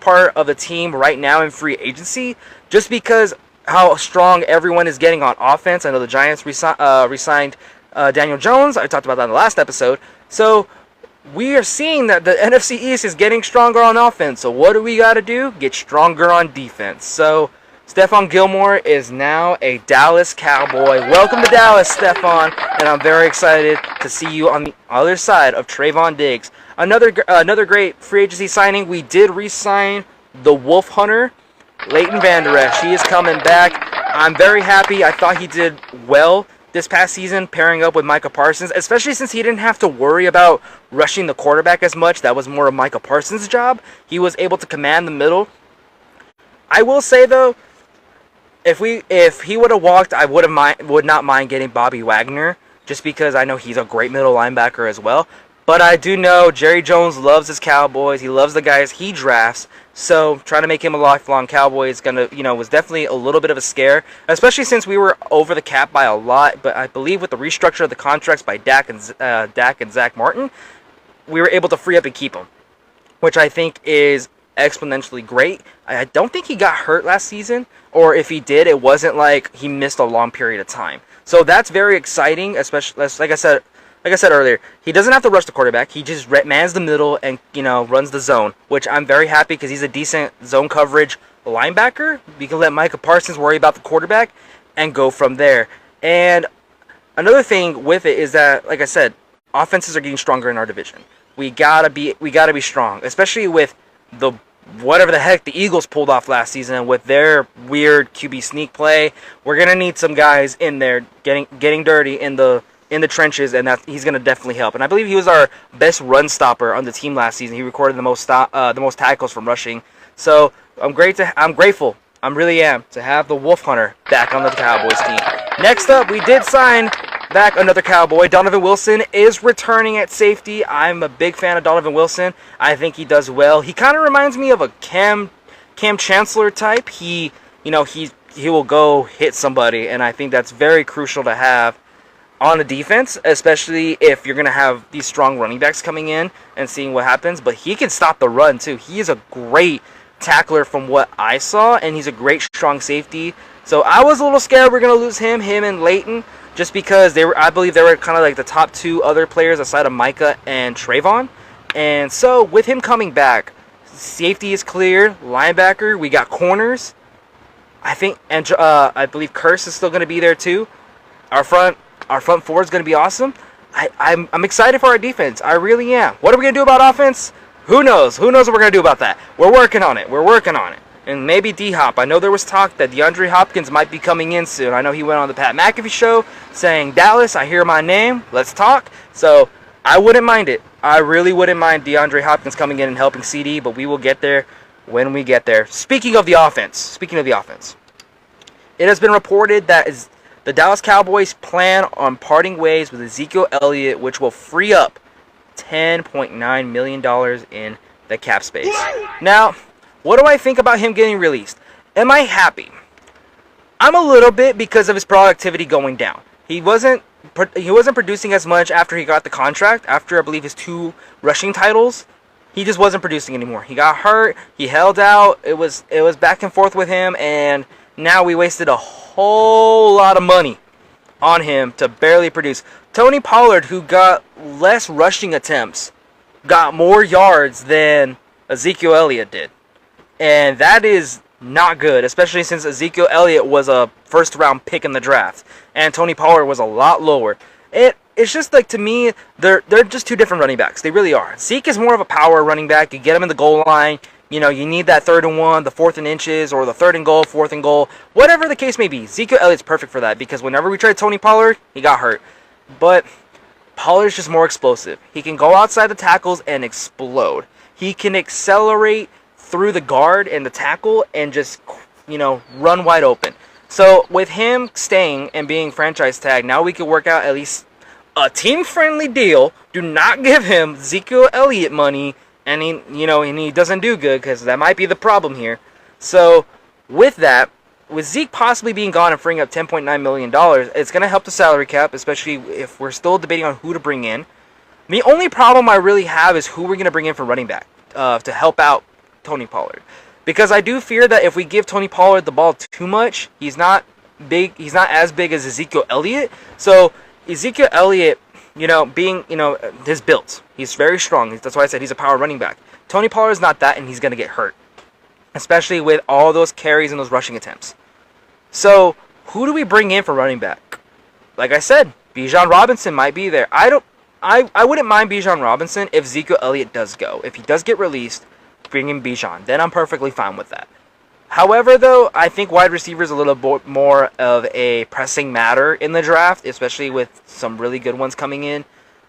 part of the team right now in free agency, just because how strong everyone is getting on offense. I know the Giants re-signed Daniel Jones. I talked about that in the last episode. So we are seeing that the NFC East is getting stronger on offense. So what do we got to do? Get stronger on defense. So Stephon Gilmore is now a Dallas Cowboy. Welcome to Dallas, Stephon, and I'm very excited to see you on the other side of Trayvon Diggs. Another great free agency signing. We did re-sign the Wolf Hunter, Leighton Vander Esch. He is coming back. I'm very happy. I thought he did well this past season pairing up with Micah Parsons, especially since he didn't have to worry about rushing the quarterback as much. That was more of Micah Parsons' job. He was able to command the middle. I will say, though, if he would have walked, I would not mind getting Bobby Wagner, just because I know he's a great middle linebacker as well. But I do know Jerry Jones loves his Cowboys. He loves the guys he drafts. So trying to make him a lifelong Cowboy is was definitely a little bit of a scare, especially since we were over the cap by a lot. But I believe with the restructure of the contracts by Dak and Zach Martin, we were able to free up and keep him, which I think is exponentially great. I don't think he got hurt last season, or if he did, it wasn't like he missed a long period of time. So that's very exciting, especially like I said earlier, he doesn't have to rush the quarterback. He just mans the middle and runs the zone, which I'm very happy because he's a decent zone coverage linebacker. We can let Micah Parsons worry about the quarterback and go from there. And another thing with it is that, like I said, offenses are getting stronger in our division. We gotta be strong, especially with the whatever the heck the Eagles pulled off last season with their weird QB sneak play. We're gonna need some guys in there getting dirty in the trenches, and he's gonna definitely help. And I believe he was our best run stopper on the team last season. He recorded the most tackles from rushing. So I'm grateful. I really am to have the Wolf Hunter back on the Cowboys team. Next up, we did sign back another Cowboy. Donovan Wilson is returning at safety. I'm a big fan of Donovan Wilson. I think he does well. He kind of reminds me of a Cam Chancellor type. He will go hit somebody, and I think that's very crucial to have on the defense, especially if you're going to have these strong running backs coming in and seeing what happens. But he can stop the run, too. He is a great tackler from what I saw, and he's a great strong safety. So I was a little scared we're going to lose him and Leighton, just because I believe they were kind of like the top two other players aside of Micah and Trayvon. And so with him coming back, safety is clear, linebacker, we got corners. I believe Curse is still going to be there, too. Our front four is going to be awesome. I'm excited for our defense. I really am. What are we going to do about offense? Who knows? Who knows what we're going to do about that? We're working on it. And maybe D-Hop. I know there was talk that DeAndre Hopkins might be coming in soon. I know he went on the Pat McAfee show saying, Dallas, I hear my name. Let's talk. So I wouldn't mind it. I really wouldn't mind DeAndre Hopkins coming in and helping CD, but we will get there when we get there. Speaking of the offense, it has been reported that the Dallas Cowboys plan on parting ways with Ezekiel Elliott, which will free up $10.9 million in the cap space. Now, what do I think about him getting released? Am I happy? I'm a little bit, because of his productivity going down. He wasn't producing as much after he got the contract, after I believe his 2 rushing titles. He just wasn't producing anymore. He got hurt, he held out, it was back and forth with him, and now we wasted a whole lot of money on him to barely produce. Tony Pollard, who got less rushing attempts, got more yards than Ezekiel Elliott did. And that is not good, especially since Ezekiel Elliott was a first-round pick in the draft, and Tony Pollard was a lot lower. It's just like, to me, they're just 2 different running backs. They really are. Zeke is more of a power running back. You get him in the goal line. You need that 3rd and 1, the 4th and inches, or the 3rd and goal, 4th and goal, whatever the case may be. Ezekiel Elliott's perfect for that, because whenever we tried Tony Pollard, he got hurt. But Pollard's just more explosive. He can go outside the tackles and explode. He can accelerate through the guard and the tackle and just, run wide open. So with him staying and being franchise tagged, now we can work out at least a team-friendly deal. Do not give him Ezekiel Elliott money and he doesn't do good, because that might be the problem here. So with that, with Zeke possibly being gone and freeing up $10.9 million, it's going to help the salary cap, especially if we're still debating on who to bring in. The only problem I really have is who we're going to bring in for running back to help out Tony Pollard. Because I do fear that if we give Tony Pollard the ball too much, he's not as big as Ezekiel Elliott. So Ezekiel Elliott, being, his built, he's very strong. That's why I said he's a power running back. Tony Pollard's not that, and he's going to get hurt, especially with all those carries and those rushing attempts. So who do we bring in for running back? Like I said, Bijan Robinson might be there. I wouldn't mind Bijan Robinson if Ezekiel Elliott does go. If he does get released, bring in Bijan. Then I'm perfectly fine with that. However, though, I think wide receiver is a little bit more of a pressing matter in the draft, especially with some really good ones coming in.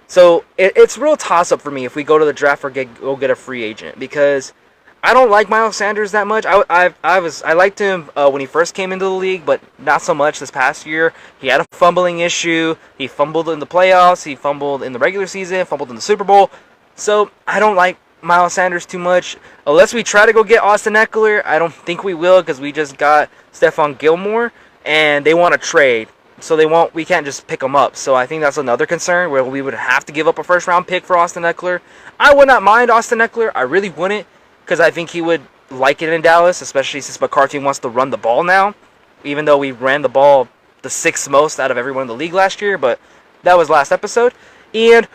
So it's a real toss-up for me if we go to the draft or go get a free agent, because I don't like Miles Sanders that much. I liked him when he first came into the league, but not so much this past year. He had a fumbling issue. He fumbled in the playoffs. He fumbled in the regular season. Fumbled in the Super Bowl. So I don't like Miles Sanders too much. Unless we try to go get Austin Eckler, I don't think we will, because we just got Stephon Gilmore, and they want to trade. So we can't just pick him up. So I think that's another concern, where we would have to give up a first-round pick for Austin Eckler. I would not mind Austin Eckler. I really wouldn't, because I think he would like it in Dallas, especially since McCarthy wants to run the ball now, even though we ran the ball the sixth most out of everyone in the league last year, but that was last episode. And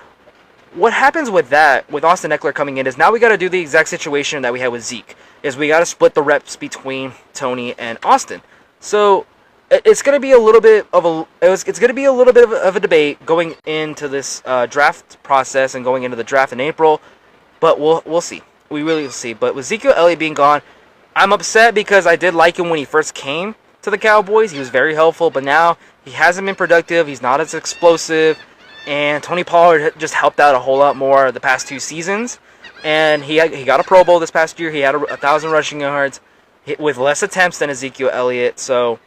what happens with that, with Austin Eckler coming in, is now we got to do the exact situation that we had with Zeke, is we got to split the reps between Tony and Austin. So it's going to be a little bit of a debate going into this draft process and going into the draft in April, but we'll see. We really will see. But with Ezekiel Elliott being gone, I'm upset because I did like him when he first came to the Cowboys. He was very helpful, but now he hasn't been productive. He's not as explosive. And Tony Pollard just helped out a whole lot more the past 2 seasons. And he got a Pro Bowl this past year. He had 1,000 rushing yards with less attempts than Ezekiel Elliott. So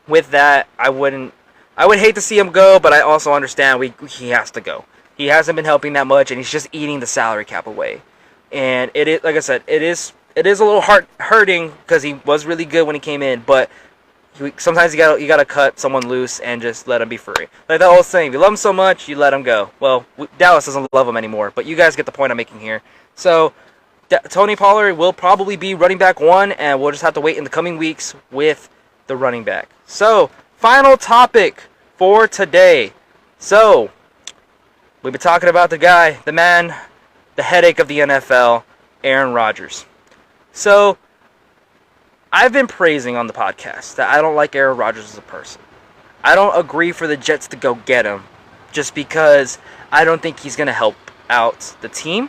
with that, I would hate to see him go, but I also understand he has to go. He hasn't been helping that much, and he's just eating the salary cap away. And it is, like I said, it is a little hurting because he was really good when he came in, but sometimes you gotta cut someone loose and just let him be free. Like that old saying, if you love him so much, you let him go. Well, Dallas doesn't love him anymore, but you guys get the point I'm making here. So Tony Pollard will probably be running back 1, and we'll just have to wait in the coming weeks with the running back. So final topic for today. So we've been talking about the guy, the man, the headache of the NFL, Aaron Rodgers. So I've been praising on the podcast that I don't like Aaron Rodgers as a person. I don't agree for the Jets to go get him just because I don't think he's going to help out the team.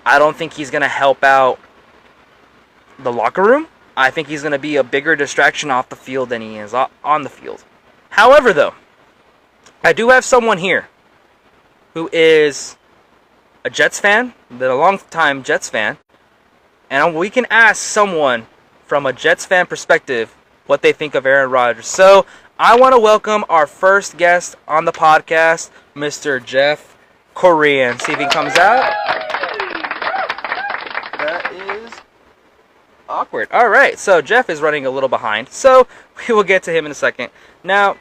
I don't think he's going to help out the locker room. I think he's going to be a bigger distraction off the field than he is on the field. However, though, I do have someone here who is a Jets fan, been a long-time Jets fan, and we can ask someone from a Jets fan perspective what they think of Aaron Rodgers. So I want to welcome our first guest on the podcast, Mr. Jeff Korean. See if he comes out. That is awkward. All right, so Jeff is running a little behind, so we will get to him in a second. Now,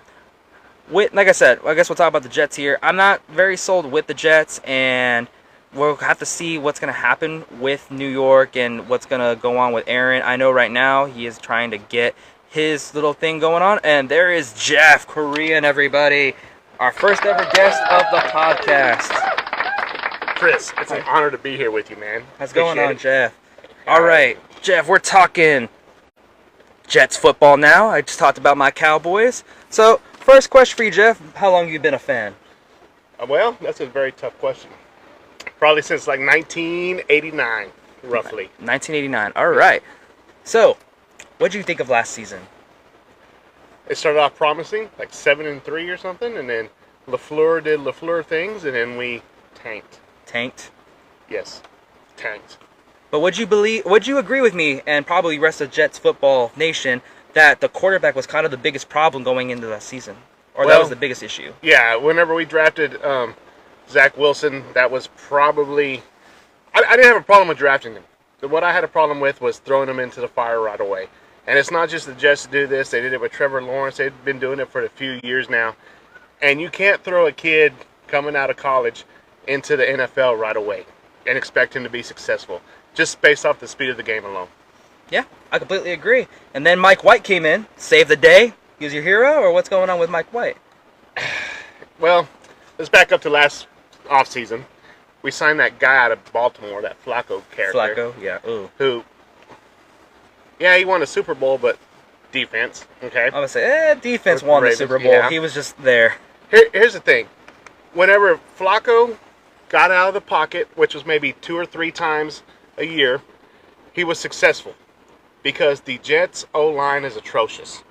like I said, I guess we'll talk about the Jets here. I'm not very sold with the Jets, and we'll have to see what's going to happen with New York and what's going to go on with Aaron. I know right now he is trying to get his little thing going on. And there is Jeff Korean, everybody. Our first ever guest of the podcast. Chris, it's an honor to be here with you, man. What's going on, Jeff? All right, Jeff, we're talking Jets football now. I just talked about my Cowboys. So, first question for you, Jeff. How long have you been a fan? Well, that's a very tough question. Probably since like 1989, roughly. 1989. All right. So, what did you think of last season? It started off promising, like 7-3 or something, and then LaFleur did LaFleur things, and then we tanked. Tanked? Yes, tanked. But would you agree with me, and probably the rest of Jets football nation, that the quarterback was kind of the biggest problem going into that season? Or that was the biggest issue? Yeah, whenever we drafted Zach Wilson, that was probably... I didn't have a problem with drafting him. What I had a problem with was throwing him into the fire right away. And it's not just the Jets to do this. They did it with Trevor Lawrence. They've been doing it for a few years now. And you can't throw a kid coming out of college into the NFL right away and expect him to be successful just based off the speed of the game alone. Yeah, I completely agree. And then Mike White came in, saved the day. He was your hero, or what's going on with Mike White? Well, let's back up to last offseason. We signed that guy out of Baltimore, that Flacco character. Flacco, yeah. Ooh. Who, yeah, he won a Super Bowl, but defense, okay? I would say, defense won the Super Bowl. Yeah. He was just there. Here's the thing. Whenever Flacco got out of the pocket, which was maybe 2 or 3 times a year, he was successful because the Jets' O-line is atrocious.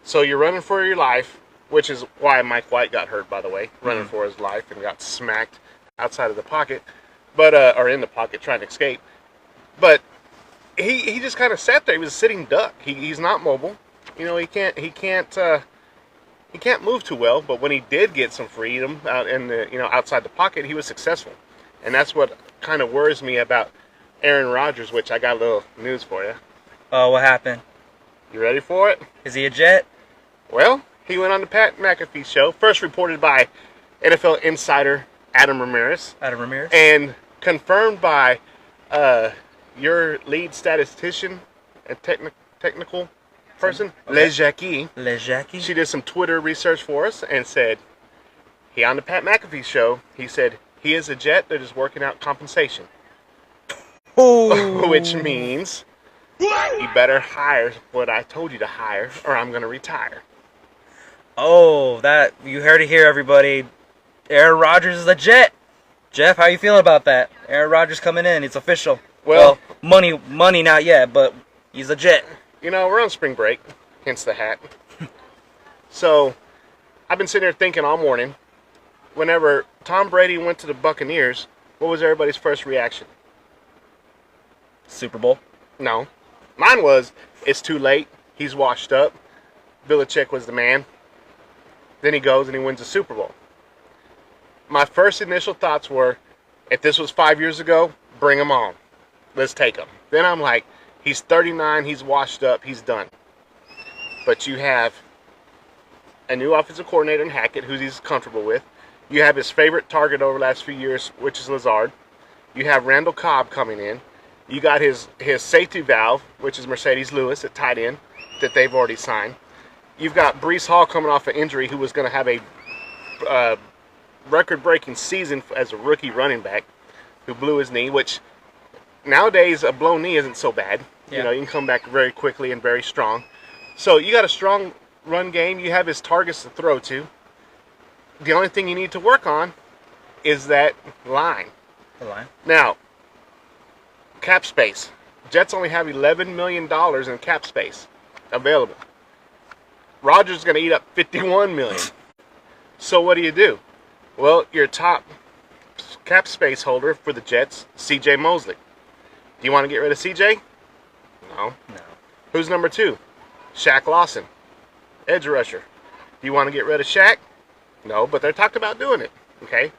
So you're running for your life, which is why Mike White got hurt, by the way, running for his life and got smacked outside of the pocket, but or in the pocket trying to escape. But he just kind of sat there. He was a sitting duck. He's not mobile. You know, he can't move too well. But when he did get some freedom out in the outside the pocket, he was successful. And that's what kind of worries me about Aaron Rodgers, which I got a little news for you. Oh, what happened? You ready for it? Is he a Jet? Well, he went on the Pat McAfee show, first reported by NFL insider Adam Ramirez. Adam Ramirez? And confirmed by your lead statistician and technical person, Okay. Lejaki. She did some Twitter research for us and said, he on the Pat McAfee show, he said, he is a Jet that is working out compensation. Ooh. Which means you better hire what I told you to hire or I'm going to retire. Oh, that you heard it here, everybody. Aaron Rodgers is a Jet. Jeff, how you feeling about that? Aaron Rodgers coming in. It's official. Well, money not yet, but he's a Jet. You know, we're on spring break, hence the hat. So, I've been sitting there thinking all morning, whenever Tom Brady went to the Buccaneers, what was everybody's first reaction? Super Bowl. No. Mine was, it's too late. He's washed up. Belichick was the man. Then he goes and he wins the Super Bowl. My first initial thoughts were, if this was 5 years ago, bring him on. Let's take him. Then I'm like, he's 39, he's washed up, he's done. But you have a new offensive coordinator in Hackett, who he's comfortable with. You have his favorite target over the last few years, which is Lazard. You have Randall Cobb coming in. You got his safety valve, which is Mercedes Lewis at tight end, that they've already signed. You've got Breece Hall coming off an injury, who was going to have a record-breaking season as a rookie running back, who blew his knee, which nowadays a blown knee isn't so bad. Yeah. You know, you can come back very quickly and very strong. So you got a strong run game. You have his targets to throw to. The only thing you need to work on is that line. The line. Now, cap space. Jets only have $11 million in cap space available. Rodgers is going to eat up $51 million. So what do? Well, your top cap space holder for the Jets, C.J. Mosley. Do you want to get rid of C.J.? No. Who's number 2? Shaq Lawson, edge rusher. Do you want to get rid of Shaq? No, but they're talking about doing it. Okay?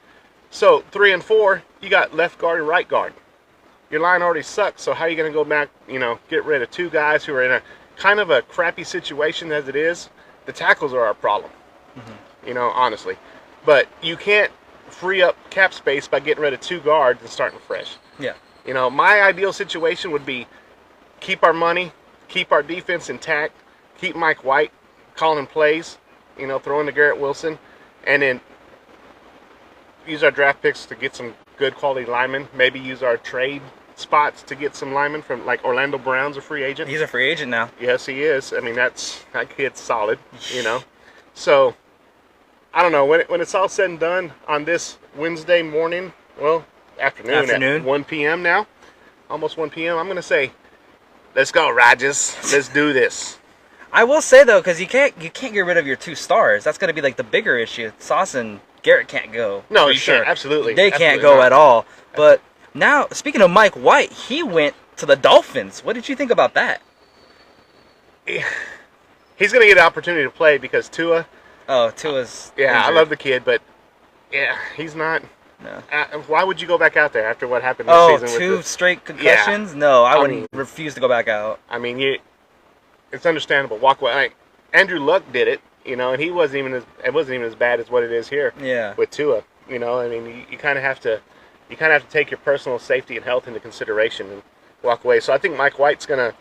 So 3 and 4, you got left guard and right guard. Your line already sucks, so how are you going to go back, get rid of 2 guys who are in a kind of a crappy situation as it is? The tackles are our problem, honestly. But you can't free up cap space by getting rid of 2 guards and starting fresh. Yeah. My ideal situation would be keep our money, keep our defense intact, keep Mike White calling plays, throwing to Garrett Wilson, and then use our draft picks to get some good quality linemen. Maybe use our trade spots to get some linemen from, like, Orlando Brown's a free agent. He's a free agent now. Yes, he is. I mean, that kid's solid, So, I don't know. When it's all said and done on this Wednesday morning, afternoon. At 1 p.m. now, almost 1 p.m., I'm going to say, let's go, Rodgers. Let's do this. I will say, though, because you can't get rid of your 2 stars. That's going to be, like, the bigger issue. Sauce and Garrett can't go. No, you sure. Absolutely. They can't go at all. But now, speaking of Mike White, he went to the Dolphins. What did you think about that? He's going to get an opportunity to play because Tua. Oh, Tua's Yeah, injured. I love the kid, but yeah, he's not. No. Why would you go back out there after what happened this season? Two straight concussions? No, I would mean, refuse to go back out. I mean, it's understandable. Walk away. Like, Andrew Luck did it, and it wasn't even as bad as what it is here. Yeah. With Tua, I mean, you kind of have to take your personal safety and health into consideration and walk away. So I think Mike White's gonna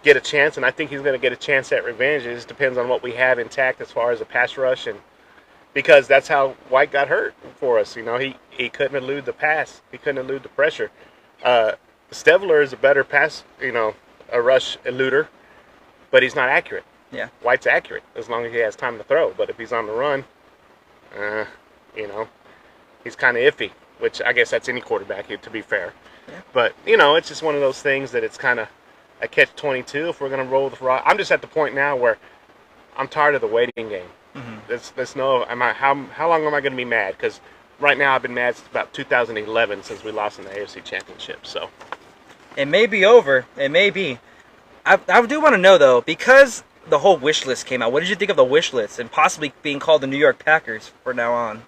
get a chance, and I think he's gonna get a chance at revenge. It just depends on what we have intact as far as a pass rush, and because that's how White got hurt for us. He couldn't elude the pass. He couldn't elude the pressure. Stevler is a better pass, a rush eluder, but he's not accurate. Yeah. White's accurate as long as he has time to throw. But if he's on the run, he's kind of iffy, which I guess that's any quarterback, to be fair. Yeah. But, it's just one of those things that it's kind of a catch-22 if we're going to roll with Rodgers. I'm just at the point now where I'm tired of the waiting game. Mm-hmm. Let's know, how long am I going to be mad? Because right now I've been mad since about 2011 since we lost in the AFC Championship. So it may be over. It may be. I do want to know, though, because the whole wish list came out, what did you think of the wish list and possibly being called the New York Packers from now on?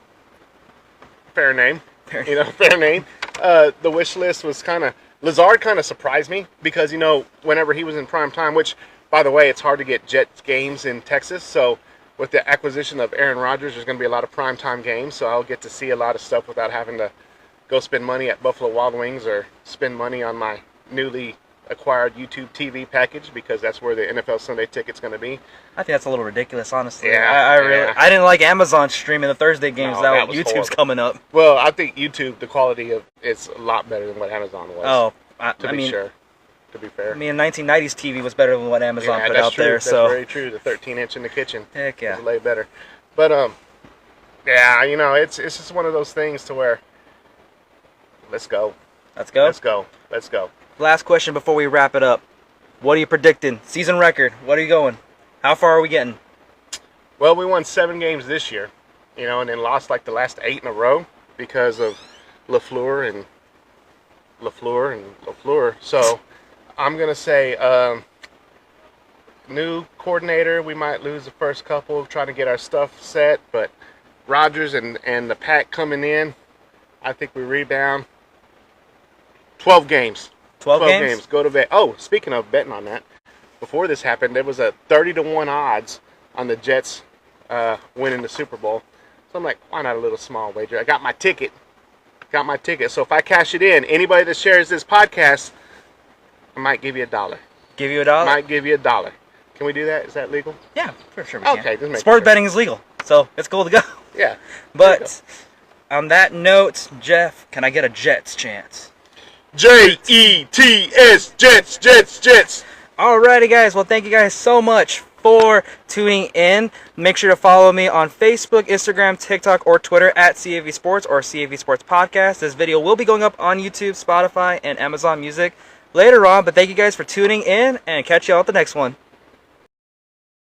Fair name. Fair name. The wish list was Lazard kind of surprised me because, whenever he was in prime time, which, by the way, it's hard to get Jets games in Texas. So with the acquisition of Aaron Rodgers, there's going to be a lot of prime time games. So I'll get to see a lot of stuff without having to go spend money at Buffalo Wild Wings or spend money on my newly acquired YouTube TV package because that's where the NFL Sunday ticket's going to be. I think that's a little ridiculous, honestly. Yeah, I didn't like Amazon streaming the Thursday games. No, that was YouTube's horrible. coming up. Well, I think YouTube, the quality of it's a lot better than what Amazon was. Oh, To be fair. I mean, 1990s TV was better than what Amazon put that's out true. there. That's So very true. The 13-inch in the kitchen. Heck yeah. Was way better. But it's just one of those things to where let's go. Let's go. Let's go. Last question before we wrap it up. What are you predicting? Season record. What are you going? How far are we getting? Well, we won 7 games this year, and then lost like the last 8 in a row because of LaFleur. So I'm going to say new coordinator. We might lose the first couple trying to get our stuff set, but Rodgers and the pack coming in, I think we rebound. 12 games. 12 games? Go to bet. Oh, speaking of betting on that, before this happened, there was a 30-1 odds on the Jets winning the Super Bowl. So I'm like, why not a little small wager? I got my ticket. So if I cash it in, anybody that shares this podcast, I might give you $1. Give you $1? Might give you $1. Can we do that? Is that legal? Yeah, for sure we Okay, can. just make Sports sure. betting is legal, so it's cool to go. Yeah. But on that note, Jeff, can I get a Jets chance? Jets, Jets. Alrighty, guys. Well, thank you guys so much for tuning in. Make sure to follow me on Facebook, Instagram, TikTok, or Twitter at CAV Sports or CAV Sports Podcast. This video will be going up on YouTube, Spotify, and Amazon Music later on. But thank you guys for tuning in, and catch you all at the next one.